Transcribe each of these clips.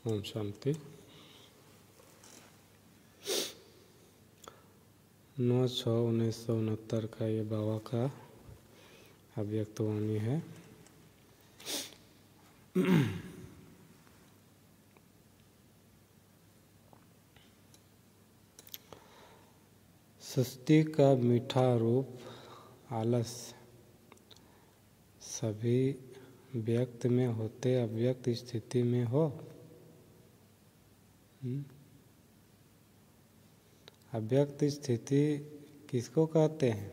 ओम शांति। 9/6/1969 का ये बाबा का अव्यक्त वाणी है। सृष्टि का मीठा रूप आलस्य सभी व्यक्त में होते अव्यक्त स्थिति में हो। अव्यक्त स्थिति किसको कहते हैं?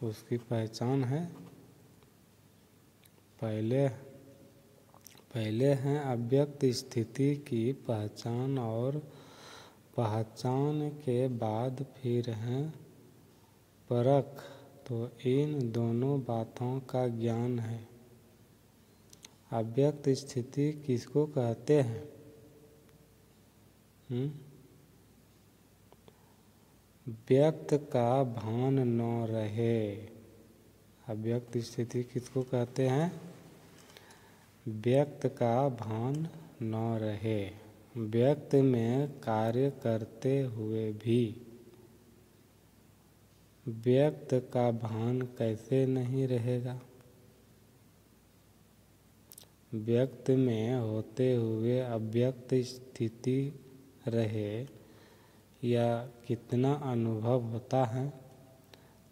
उसकी पहचान है। पहले हैं अव्यक्त स्थिति की पहचान और पहचान के बाद फिर है परख। तो इन दोनों बातों का ज्ञान है। अव्यक्त स्थिति किसको कहते हैं? व्यक्त का भान न रहे। अव्यक्त स्थिति किसको कहते हैं? व्यक्त का भान न रहे। व्यक्त में कार्य करते हुए भी व्यक्त का भान कैसे नहीं रहेगा? व्यक्त में होते हुए अव्यक्त स्थिति रहे या कितना अनुभव होता है?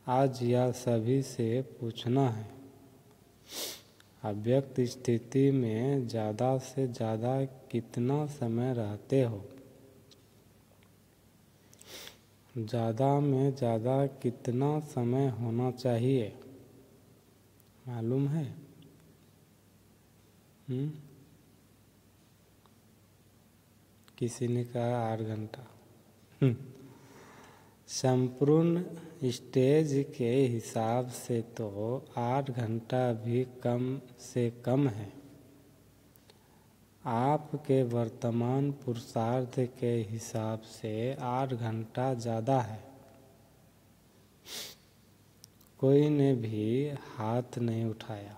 आज यह सभी से पूछना है। अव्यक्त स्थिति में ज़्यादा से ज़्यादा कितना समय रहते हो? ज़्यादा में ज़्यादा कितना समय होना चाहिए मालूम है? किसी ने कहा 8 घंटा। संपूर्ण स्टेज के हिसाब से तो 8 घंटा भी कम से कम है। आपके वर्तमान पुरुषार्थ के हिसाब से 8 घंटा ज़्यादा है। कोई ने भी हाथ नहीं उठाया।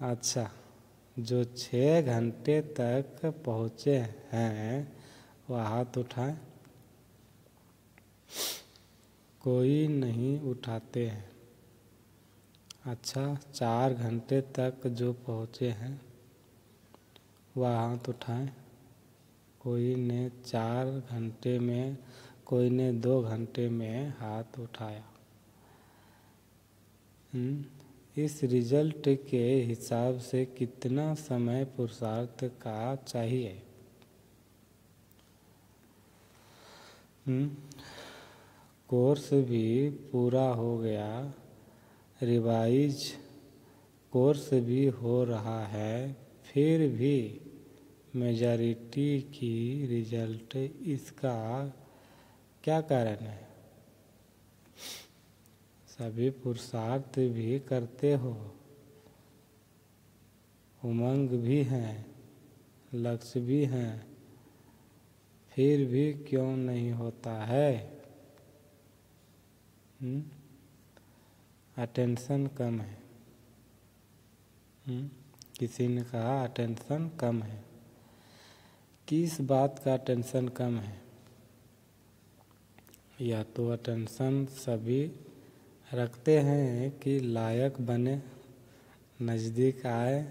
अच्छा, जो 6 घंटे तक पहुँचे हैं वह हाथ उठाएं। कोई नहीं उठाते हैं। अच्छा, 4 घंटे तक जो पहुँचे हैं वह हाथ उठाएं। कोई ने 4 घंटे में, कोई ने 2 घंटे में हाथ उठाया। इस रिजल्ट के हिसाब से कितना समय पुरुषार्थ का चाहिए? कोर्स भी पूरा हो गया, रिवाइज कोर्स भी हो रहा है, फिर भी मेजॉरिटी की रिजल्ट इसका क्या कारण है? सभी पुरुषार्थ भी करते हो, उमंग भी हैं, लक्ष्य भी हैं, फिर भी क्यों नहीं होता है? अटेंशन कम है। किसी ने कहा अटेंशन कम है। किस बात का अटेंशन कम है? या तो अटेंशन सभी रखते हैं कि लायक बने, नज़दीक आए,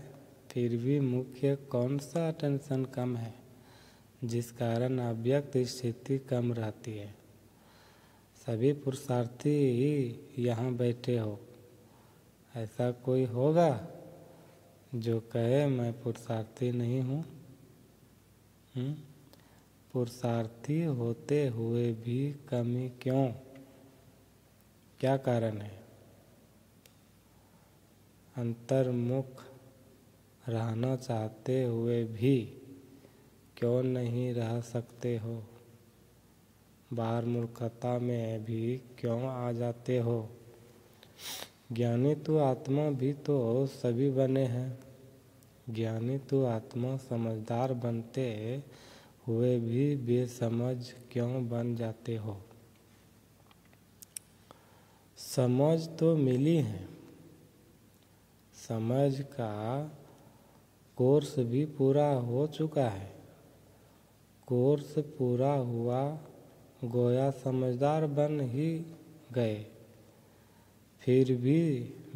फिर भी मुख्य कौन सा अटेंशन कम है जिस कारण अव्यक्त स्थिति कम रहती है? सभी पुरुषार्थी यहाँ बैठे हो, ऐसा कोई होगा जो कहे मैं पुरुषार्थी नहीं हूँ? पुरुषार्थी होते हुए भी कमी क्यों? क्या कारण है? अंतर्मुख रहना चाहते हुए भी क्यों नहीं रह सकते हो? बाहर मूर्खता में भी क्यों आ जाते हो? ज्ञानी तो आत्मा भी तो सभी बने हैं। ज्ञानी तो आत्मा समझदार बनते हुए भी बेसमझ क्यों बन जाते हो? समझ तो मिली है। समझ का कोर्स भी पूरा हो चुका है। कोर्स पूरा हुआ, गोया समझदार बन ही गए, फिर भी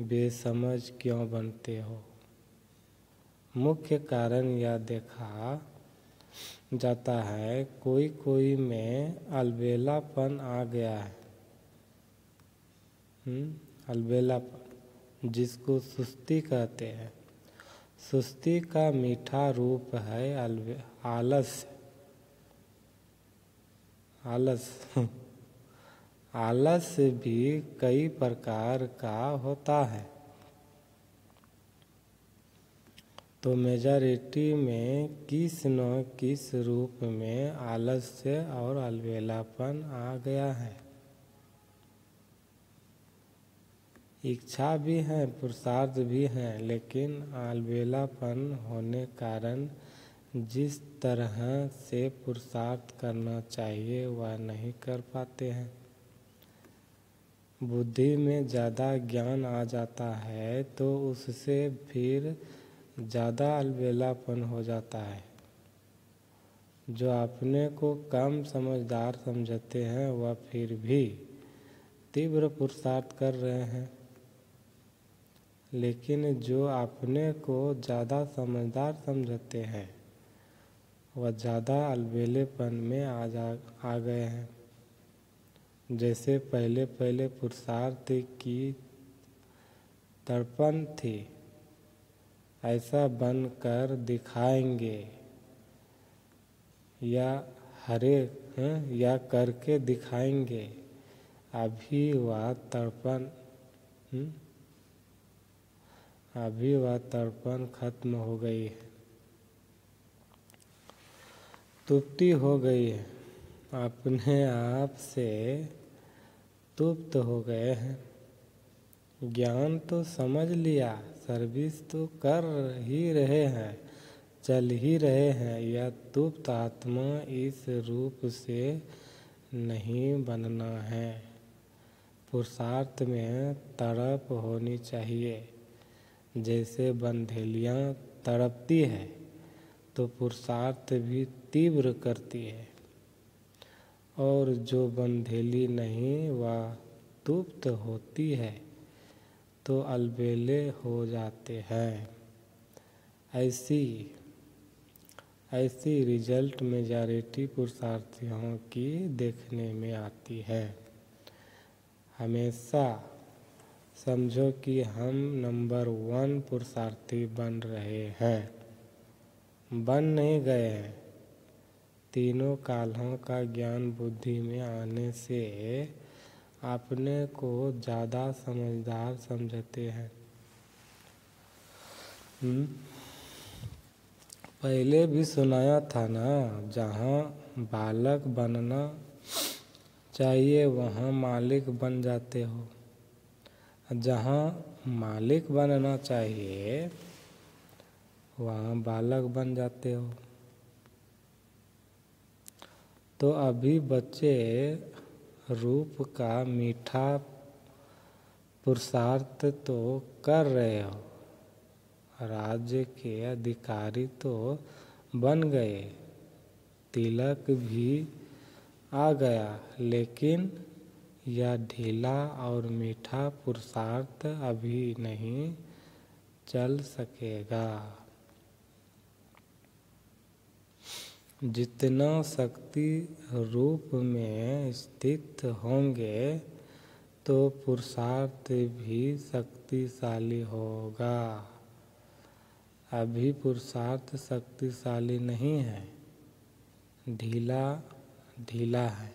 बेसमझ क्यों बनते हो? मुख्य कारण यह देखा जाता है कोई कोई में अलबेलापन आ गया है। अलबेलापन, जिसको सुस्ती कहते हैं। सुस्ती का मीठा रूप है आलस्य। आलस्य भी कई प्रकार का होता है, तो मेजॉरिटी में किस न किस रूप में आलस्य और अलबेलापन आ गया है। इच्छा भी है, पुरुषार्थ भी है, लेकिन अलबेलापन होने कारण जिस तरह से पुरुषार्थ करना चाहिए वह नहीं कर पाते हैं। बुद्धि में ज़्यादा ज्ञान आ जाता है तो उससे फिर ज़्यादा अलबेलापन हो जाता है। जो अपने को कम समझदार समझते हैं वह फिर भी तीव्र पुरुषार्थ कर रहे हैं, लेकिन जो अपने को ज़्यादा समझदार समझते हैं वह ज़्यादा अलबेलेपन में आ गए हैं। जैसे पहले पहले पुरुषार्थ की तड़पन थी, ऐसा बनकर दिखाएंगे या करके दिखाएंगे। अभी वह तड़पन खत्म हो गई है, तृप्ति हो गई है, अपने आप से तृप्त हो गए हैं। ज्ञान तो समझ लिया, सर्विस तो कर ही रहे हैं, चल ही रहे हैं। यह तृप्त आत्मा इस रूप से नहीं बनना है। पुरुषार्थ में तड़प होनी चाहिए। जैसे बंधेलियाँ तड़पती है तो पुरुषार्थ भी तीव्र करती है, और जो बंधेली नहीं वह तृप्त होती है तो अलबेले हो जाते हैं। ऐसी रिजल्ट मेजॉरिटी पुरुषार्थियों की देखने में आती है। हमेशा समझो कि हम नंबर 1 पुरुषार्थी बन रहे हैं, बन नहीं गए हैं। तीनों कालों का ज्ञान बुद्धि में आने से अपने को ज़्यादा समझदार समझते हैं। पहले भी सुनाया था ना, जहाँ बालक बनना चाहिए वहाँ मालिक बन जाते हो, जहाँ मालिक बनना चाहिए वहाँ बालक बन जाते हो। तो अभी बच्चे रूप का मीठा पुरुषार्थ तो कर रहे हो, राज्य के अधिकारी तो बन गए, तिलक भी आ गया, लेकिन यह ढीला और मीठा पुरुषार्थ अभी नहीं चल सकेगा। जितना शक्ति रूप में स्थित होंगे तो पुरुषार्थ भी शक्तिशाली होगा। अभी पुरुषार्थ शक्तिशाली नहीं है, ढीला है।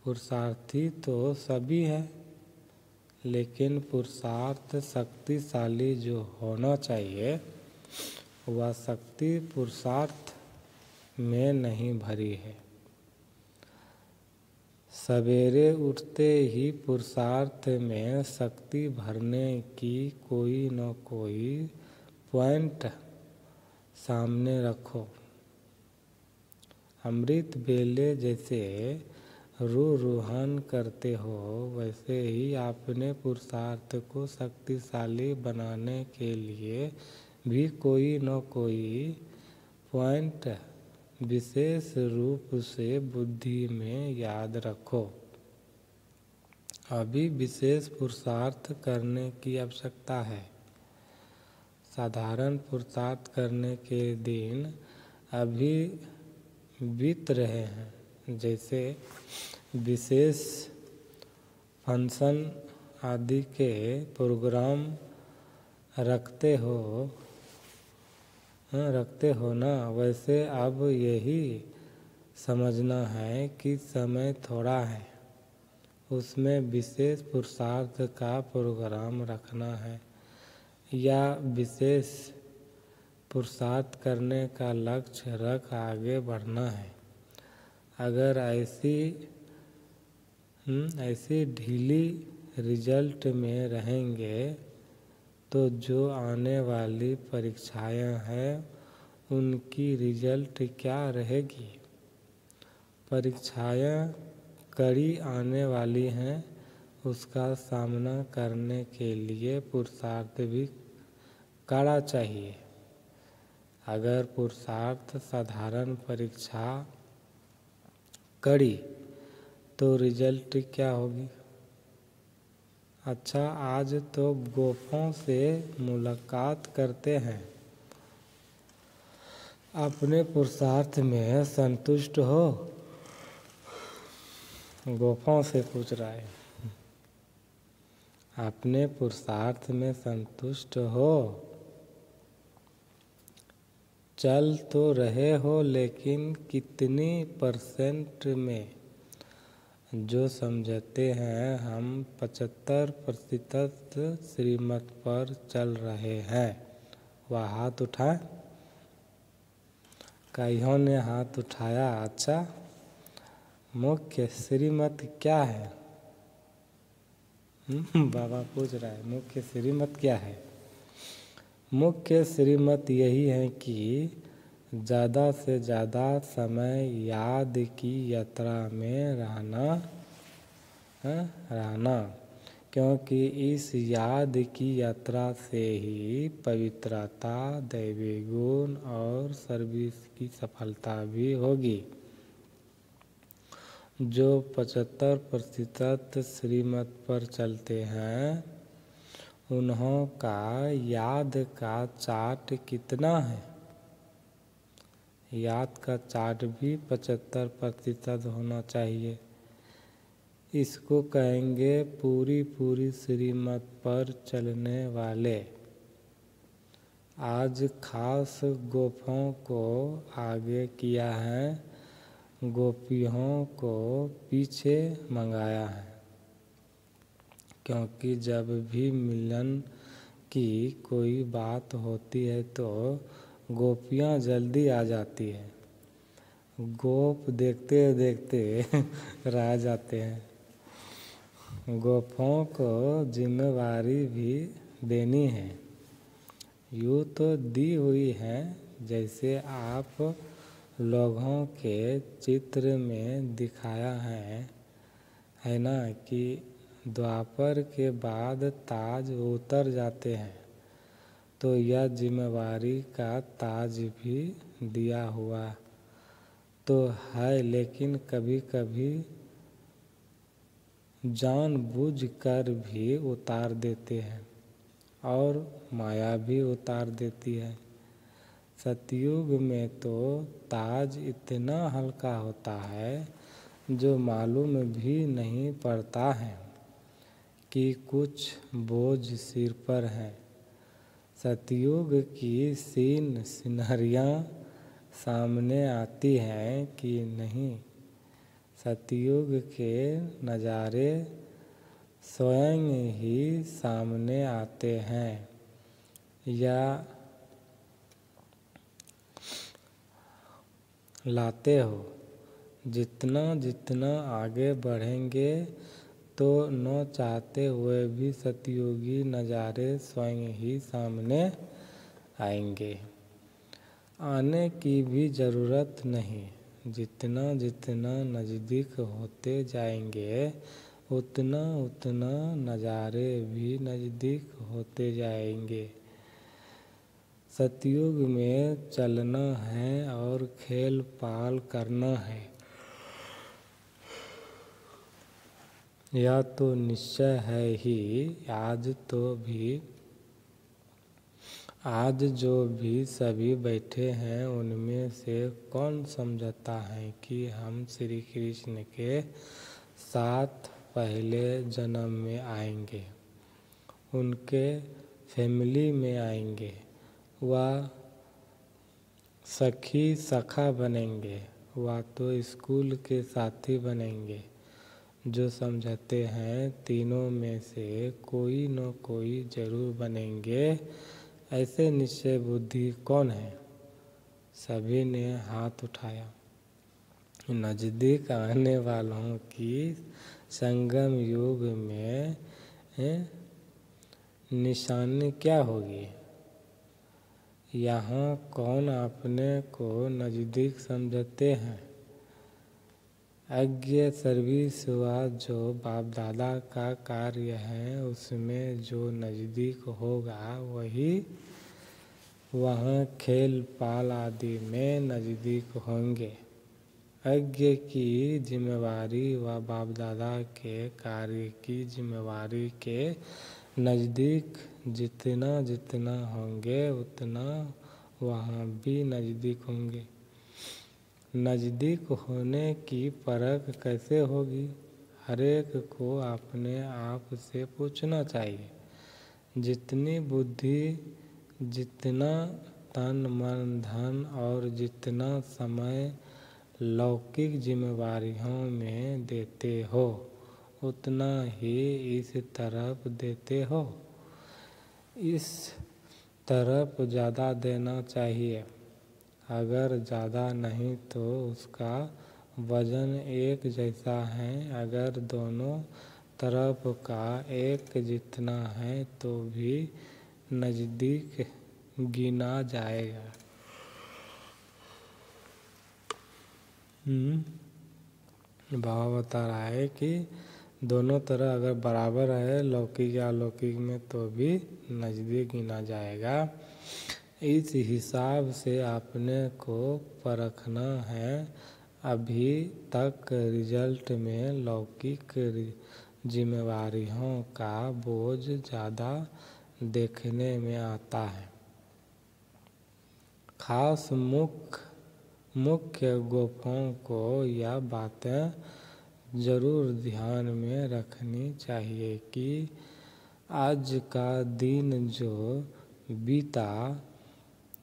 पुरुषार्थी तो सभी है, लेकिन पुरुषार्थ शक्तिशाली जो होना चाहिए वह शक्ति पुरुषार्थ में नहीं भरी है। सवेरे उठते ही पुरुषार्थ में शक्ति भरने की कोई न कोई पॉइंट सामने रखो। अमृत बेले जैसे रूहान करते हो, वैसे ही अपने पुरुषार्थ को शक्तिशाली बनाने के लिए भी कोई न कोई पॉइंट विशेष रूप से बुद्धि में याद रखो। अभी विशेष पुरुषार्थ करने की आवश्यकता है। साधारण पुरुषार्थ करने के दिन अभी बीत रहे हैं। जैसे विशेष फंक्शन आदि के प्रोग्राम रखते हो ना, वैसे अब यही समझना है कि समय थोड़ा है, उसमें विशेष पुरुषार्थ का प्रोग्राम रखना है या विशेष पुरुषार्थ करने का लक्ष्य रख आगे बढ़ना है। अगर ऐसी ढीली रिजल्ट में रहेंगे तो जो आने वाली परीक्षाएं हैं उनकी रिजल्ट क्या रहेगी। परीक्षाएं कड़ी आने वाली हैं, उसका सामना करने के लिए पुरुषार्थ भी कड़ा चाहिए। अगर पुरुषार्थ साधारण परीक्षा कड़ी तो रिजल्ट क्या होगी। अच्छा, आज तो गोपों से मुलाकात करते हैं। अपने पुरुषार्थ में संतुष्ट हो। गोपों से पूछ रहा है, अपने पुरुषार्थ में संतुष्ट हो। चल तो रहे हो, लेकिन कितनी % में। जो समझते हैं हम 75% श्रीमत पर चल रहे हैं, वह हाथ उठाए। कईयों ने हाथ उठाया। अच्छा, मुख्य श्रीमत क्या है? बाबा पूछ रहा है, मुख्य श्रीमत क्या है? मुख्य श्रीमत यही है कि ज़्यादा से ज़्यादा समय याद की यात्रा में रहना, क्योंकि इस याद की यात्रा से ही पवित्रता, दैवी गुण और सर्विस की सफलता भी होगी। जो 75% श्रीमत पर चलते हैं, उन्हों का याद का चार्ट कितना है? याद का चार्ट भी 75% होना चाहिए। इसको कहेंगे पूरी श्रीमत पर चलने वाले। आज खास गोपों को आगे किया है, गोपियों को पीछे मंगाया है, क्योंकि जब भी मिलन की कोई बात होती है तो गोपियाँ जल्दी आ जाती है। गोप देखते देखते रह जाते हैं। गोपों को जिम्मेवारी भी देनी है। यूँ तो दी हुई है, जैसे आप लोगों के चित्र में दिखाया है ना, कि द्वापर के बाद ताज उतर जाते हैं, तो यह जिम्मेवारी का ताज भी दिया हुआ तो है, लेकिन कभी कभी जानबूझकर भी उतार देते हैं और माया भी उतार देती है। सतयुग में तो ताज इतना हल्का होता है जो मालूम भी नहीं पड़ता है कि कुछ बोझ सिर पर है। सतयुग की सीनरियाँ सामने आती हैं कि नहीं। सतयुग के नज़ारे स्वयं ही सामने आते हैं या लाते हो। जितना आगे बढ़ेंगे तो न चाहते हुए भी सतयुगी नज़ारे स्वयं ही सामने आएंगे। आने की भी ज़रूरत नहीं। जितना नज़दीक होते जाएंगे उतना नज़ारे भी नज़दीक होते जाएंगे। सतयुग में चलना है और खेल पाल करना है। यह तो निश्चय है ही। आज जो भी सभी बैठे हैं उनमें से कौन समझता है कि हम श्री कृष्ण के साथ पहले जन्म में आएंगे, उनके फैमिली में आएंगे, वह सखा बनेंगे, वह तो स्कूल के साथी बनेंगे। जो समझते हैं तीनों में से कोई न कोई जरूर बनेंगे, ऐसे निश्चय बुद्धि कौन है? सभी ने हाथ उठाया। नजदीक आने वालों की संगम युग में निशानी क्या होगी? यहाँ कौन अपने को नजदीक समझते हैं? अज्ञ सर्विस व जो बाप दादा का कार्य है उसमें जो नजदीक होगा वही वहाँ खेल पाल आदि में नजदीक होंगे। अज्ञ की जिम्मेवारी व बाप दादा के कार्य की जिम्मेवारी के नजदीक जितना जितना होंगे उतना वहाँ भी नजदीक होंगे। नजदीक होने की परख कैसे होगी? हरेक को अपने आप से पूछना चाहिए। जितनी बुद्धि, जितना तन मन धन और जितना समय लौकिक जिम्मेवारियों में देते हो उतना ही इस तरफ देते हो। इस तरफ ज़्यादा देना चाहिए। अगर ज़्यादा नहीं तो उसका वजन एक जैसा है। अगर दोनों तरफ का एक जितना है तो भी नज़दीक गिना जाएगा। बाबा बता रहा है कि दोनों तरह अगर बराबर है लौकिक या अलौकिक में तो भी नज़दीक गिना जाएगा। इस हिसाब से अपने को परखना है। अभी तक रिजल्ट में लौकिक जिम्मेवारियों का बोझ ज़्यादा देखने में आता है। खास मुख्य गोपों को यह बातें जरूर ध्यान में रखनी चाहिए कि आज का दिन जो बीता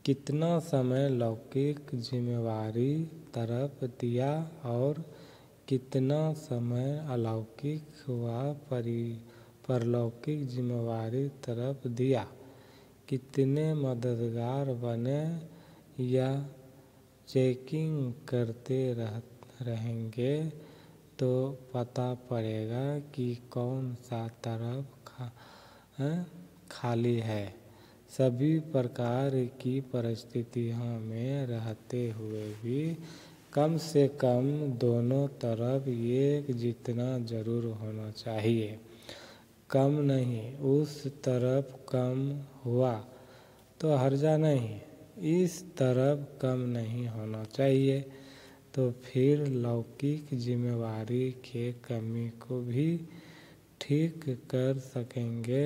कितना समय लौकिक जिम्मेवारी तरफ दिया और कितना समय अलौकिक व परलौकिक जिम्मेवारी तरफ दिया। कितने मददगार बने या चेकिंग करते रहेंगे तो पता पड़ेगा कि कौन सा तरफ खाली है। सभी प्रकार की परिस्थितियों में रहते हुए भी कम से कम दोनों तरफ एक जितना जरूर होना चाहिए। कम नहीं, उस तरफ कम हुआ तो हर्जा नहीं, इस तरफ कम नहीं होना चाहिए तो फिर लौकिक जिम्मेवारी के कमी को भी ठीक कर सकेंगे।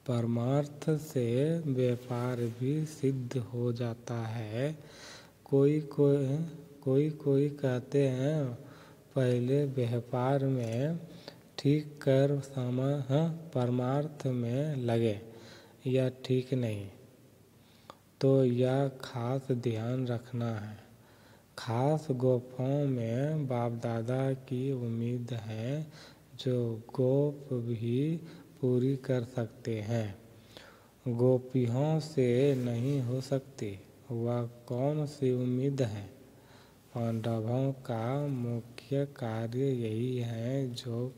परमार्थ से व्यापार भी सिद्ध हो जाता है। कोई कहते हैं पहले व्यापार में ठीक कर परमार्थ में लगे, यह ठीक नहीं। तो यह खास ध्यान रखना है। खास गोपों में बाप दादा की उम्मीद है जो गोप भी पूरी कर सकते हैं। गोपियों से नहीं हो सकती। वह कौन सी उम्मीद है? पांडवों का मुख्य कार्य यही है जो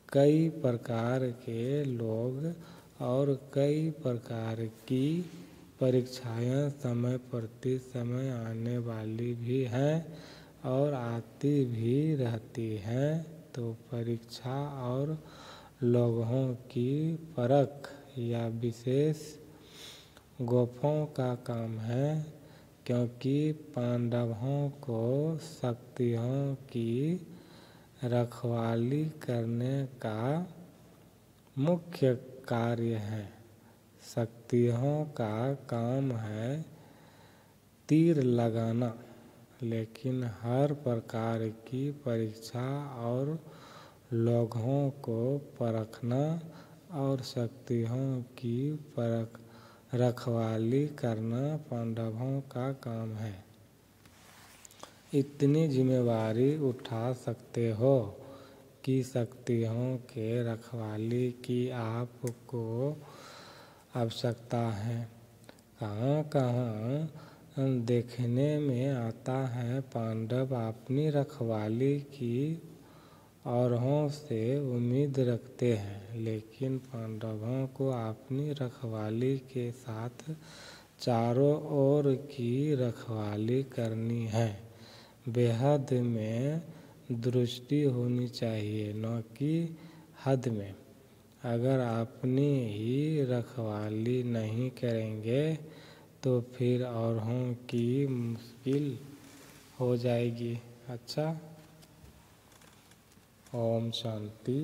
कई प्रकार के लोग और कई प्रकार की परीक्षाएं समय प्रति समय आने वाली भी हैं और आती भी रहती हैं। तो परीक्षा और लोगों की परख या विशेष गोपों का काम है, क्योंकि पांडवों को शक्तियों की रखवाली करने का मुख्य कार्य है। शक्तियों का काम है तीर लगाना, लेकिन हर प्रकार की परीक्षा और लोगों को परखना और शक्तियों की रखवाली करना पांडवों का काम है। इतनी जिम्मेदारी उठा सकते हो कि शक्तियों के रखवाली की आपको आवश्यकता है। कहाँ देखने में आता है पांडव अपनी रखवाली की औरों से उम्मीद रखते हैं, लेकिन पांडवों को अपनी रखवाली के साथ चारों ओर की रखवाली करनी है। बेहद में दृष्टि होनी चाहिए, न कि हद में। अगर अपनी ही रखवाली नहीं करेंगे तो फिर औरों की मुश्किल हो जाएगी। अच्छा, ओम शांति।